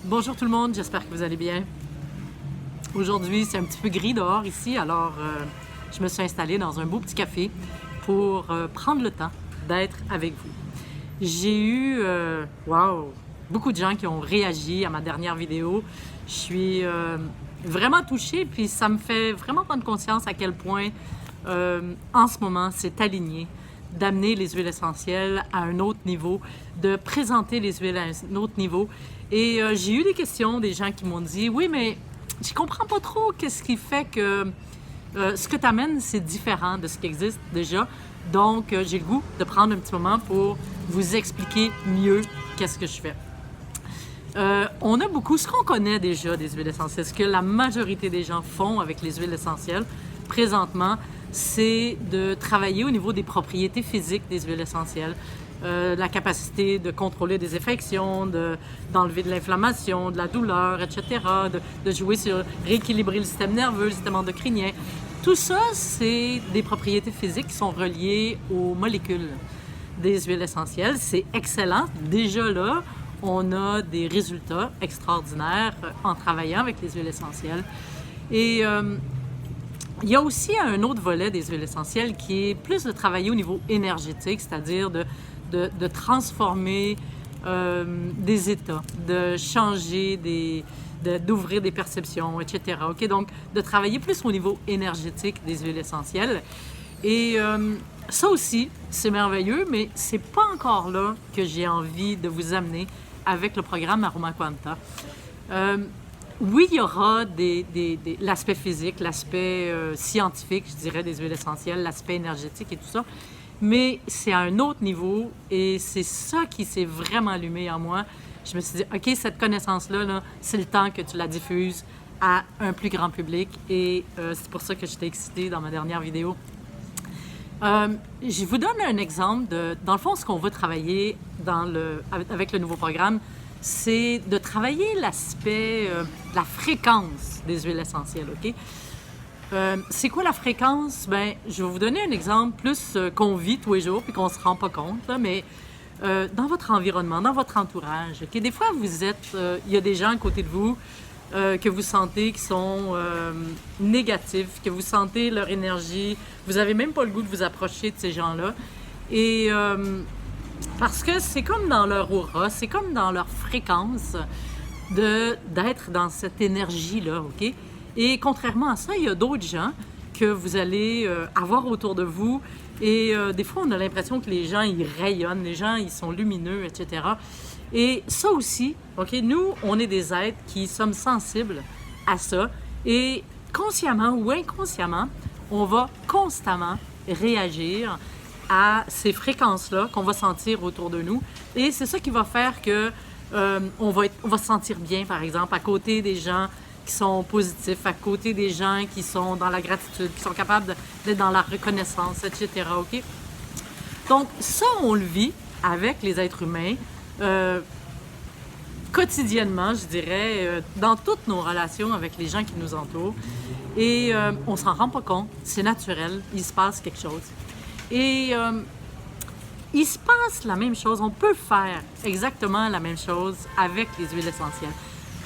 Bonjour tout le monde, j'espère que vous allez bien. Aujourd'hui, c'est un petit peu gris dehors ici, alors je me suis installée dans un beau petit café pour prendre le temps d'être avec vous. J'ai eu beaucoup de gens qui ont réagi à ma dernière vidéo. Je suis vraiment touchée, puis ça me fait vraiment prendre conscience à quel point en ce moment c'est aligné d'amener les huiles essentielles à un autre niveau, de présenter les huiles à un autre niveau. Et j'ai eu des questions, des gens qui m'ont dit « Oui, mais je comprends pas trop qu'est-ce qui fait que ce que tu amènes, c'est différent de ce qui existe déjà. » Donc, j'ai le goût de prendre un petit moment pour vous expliquer mieux qu'est-ce que je fais. On a beaucoup, ce qu'on connaît déjà des huiles essentielles, ce que la majorité des gens font avec les huiles essentielles présentement, c'est de travailler au niveau des propriétés physiques des huiles essentielles. La capacité de contrôler des infections, d'enlever de l'inflammation, de la douleur, etc., de jouer sur rééquilibrer le système nerveux, le système endocrinien. Tout ça, c'est des propriétés physiques qui sont reliées aux molécules des huiles essentielles. C'est excellent. Déjà là, on a des résultats extraordinaires en travaillant avec les huiles essentielles. Et il y a aussi un autre volet des huiles essentielles qui est plus de travailler au niveau énergétique, c'est-à-dire de transformer des états, de changer d'ouvrir des perceptions, etc. Okay? Donc, de travailler plus au niveau énergétique des huiles essentielles. Et ça aussi, c'est merveilleux, mais c'est pas encore là que j'ai envie de vous amener avec le programme Aroma Quanta. Oui, il y aura l'aspect physique, l'aspect scientifique, je dirais, des huiles essentielles, l'aspect énergétique et tout ça, mais c'est à un autre niveau et c'est ça qui s'est vraiment allumé en moi. Je me suis dit, OK, cette connaissance-là, là, c'est le temps que tu la diffuses à un plus grand public et c'est pour ça que j'étais excitée dans ma dernière vidéo. Je vous donne un exemple dans le fond, ce qu'on va travailler avec le nouveau programme, c'est de travailler l'aspect, la fréquence des huiles essentielles, OK? C'est quoi la fréquence? Bien, je vais vous donner un exemple plus qu'on vit tous les jours puis qu'on ne se rend pas compte, là, mais dans votre environnement, dans votre entourage, OK? Des fois, il y a des gens à côté de vous que vous sentez qui sont négatifs, que vous sentez leur énergie, vous n'avez même pas le goût de vous approcher de ces gens-là. Et parce que c'est comme dans leur aura, c'est comme dans leur fréquence d'être dans cette énergie-là, OK? Et contrairement à ça, il y a d'autres gens que vous allez avoir autour de vous. Et des fois, on a l'impression que les gens, ils rayonnent, les gens, ils sont lumineux, etc. Et ça aussi, OK, nous, on est des êtres qui sommes sensibles à ça. Et consciemment ou inconsciemment, on va constamment réagir à ces fréquences-là qu'on va sentir autour de nous. Et c'est ça qui va faire que on va se sentir bien, par exemple, à côté des gens qui sont positifs, à côté des gens qui sont dans la gratitude, qui sont capables d'être dans la reconnaissance, etc. OK? Donc, ça, on le vit avec les êtres humains quotidiennement, je dirais, dans toutes nos relations avec les gens qui nous entourent. Et on s'en rend pas compte, c'est naturel, il se passe quelque chose. Et il se passe la même chose, on peut faire exactement la même chose avec les huiles essentielles.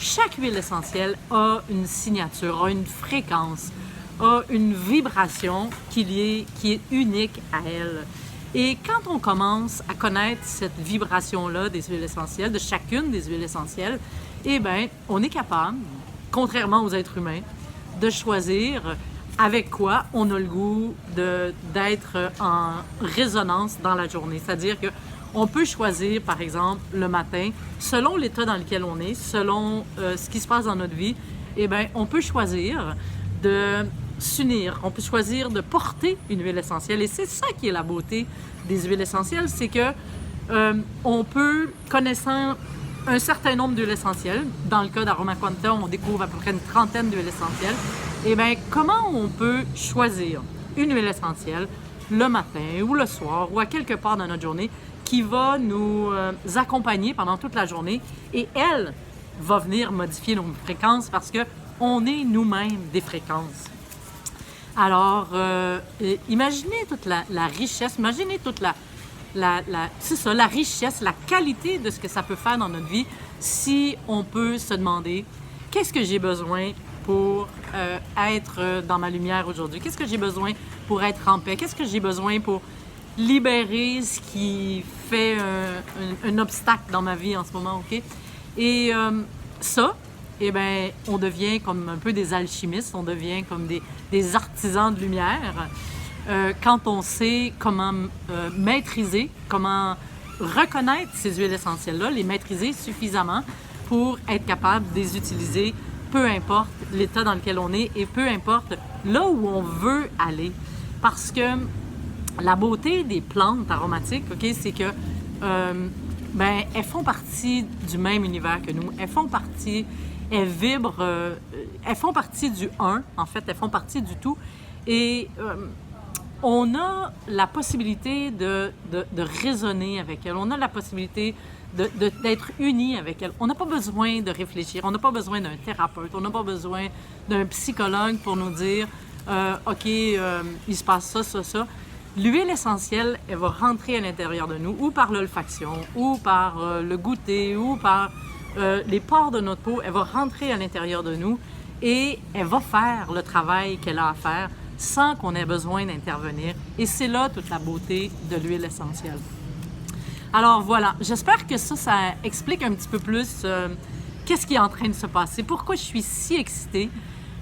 Chaque huile essentielle a une signature, a une fréquence, a une vibration qui est unique à elle. Et quand on commence à connaître cette vibration-là des huiles essentielles, de chacune des huiles essentielles, eh bien, on est capable, contrairement aux êtres humains, de choisir avec quoi on a le goût d'être en résonance dans la journée. C'est-à-dire qu'on peut choisir, par exemple, le matin, selon l'état dans lequel on est, selon ce qui se passe dans notre vie, eh bien, on peut choisir de s'unir, on peut choisir de porter une huile essentielle. Et c'est ça qui est la beauté des huiles essentielles, c'est que on peut, connaissant un certain nombre d'huiles essentielles, dans le cas d'Aroma Quanta, on découvre à peu près une trentaine d'huiles essentielles, et bien, comment on peut choisir une huile essentielle le matin ou le soir ou à quelque part dans notre journée qui va nous accompagner pendant toute la journée et elle va venir modifier nos fréquences parce qu'on est nous-mêmes des fréquences. Alors, imaginez toute la richesse, imaginez toute c'est ça, la richesse, la qualité de ce que ça peut faire dans notre vie si on peut se demander qu'est-ce que j'ai besoin pour être dans ma lumière aujourd'hui? Qu'est-ce que j'ai besoin pour être en paix? Qu'est-ce que j'ai besoin pour libérer ce qui fait un obstacle dans ma vie en ce moment, OK? Et ça, eh bien, on devient comme un peu des alchimistes, on devient comme des artisans de lumière quand on sait comment maîtriser, comment reconnaître ces huiles essentielles-là, les maîtriser suffisamment pour être capable de les utiliser, peu importe l'état dans lequel on est et peu importe là où on veut aller. Parce que la beauté des plantes aromatiques, OK, c'est que ben, elles font partie du même univers que nous. Elles font partie, elles vibrent, elles font partie du un, en fait, elles font partie du tout. Et on a la possibilité de raisonner avec elles. On a la possibilité d'être unis avec elles. On n'a pas besoin de réfléchir. On n'a pas besoin d'un thérapeute. On n'a pas besoin d'un psychologue pour nous dire OK, il se passe ça, ça, ça. L'huile essentielle, elle va rentrer à l'intérieur de nous, ou par l'olfaction, ou par le goûter, ou par les pores de notre peau. Elle va rentrer à l'intérieur de nous et elle va faire le travail qu'elle a à faire sans qu'on ait besoin d'intervenir. Et c'est là toute la beauté de l'huile essentielle. Alors voilà, j'espère que ça explique un petit peu plus qu'est-ce qui est en train de se passer, pourquoi je suis si excitée.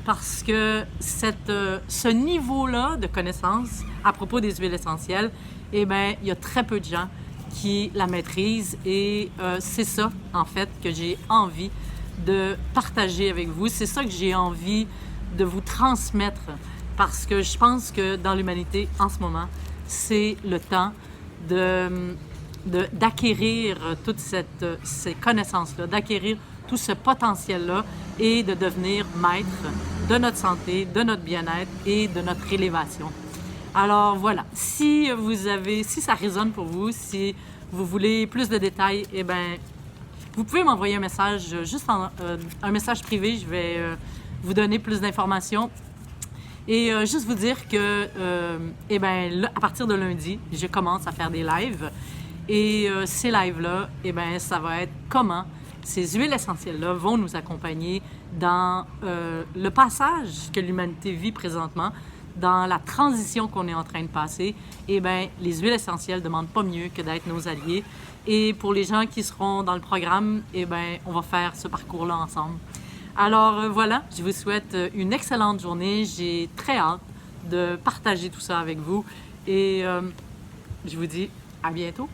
Parce que ce niveau-là de connaissance à propos des huiles essentielles, eh bien, il y a très peu de gens qui la maîtrisent et c'est ça, en fait, que j'ai envie de partager avec vous. C'est ça que j'ai envie de vous transmettre parce que je pense que dans l'humanité, en ce moment, c'est le temps d'acquérir toutes ces connaissances-là, d'acquérir tout ce potentiel-là et de devenir maître de notre santé, de notre bien-être et de notre élévation. Alors voilà, si ça résonne pour vous, si vous voulez plus de détails, eh bien, vous pouvez m'envoyer un message, juste un message privé, je vais vous donner plus d'informations. Et juste vous dire que, eh bien, à partir de lundi, je commence à faire des lives. Et ces lives-là, eh bien, ça va être comment ces huiles essentielles-là vont nous accompagner dans le passage que l'humanité vit présentement, dans la transition qu'on est en train de passer. Eh bien, les huiles essentielles ne demandent pas mieux que d'être nos alliés. Et pour les gens qui seront dans le programme, eh bien, on va faire ce parcours-là ensemble. Alors voilà, je vous souhaite une excellente journée. J'ai très hâte de partager tout ça avec vous. Et je vous dis à bientôt.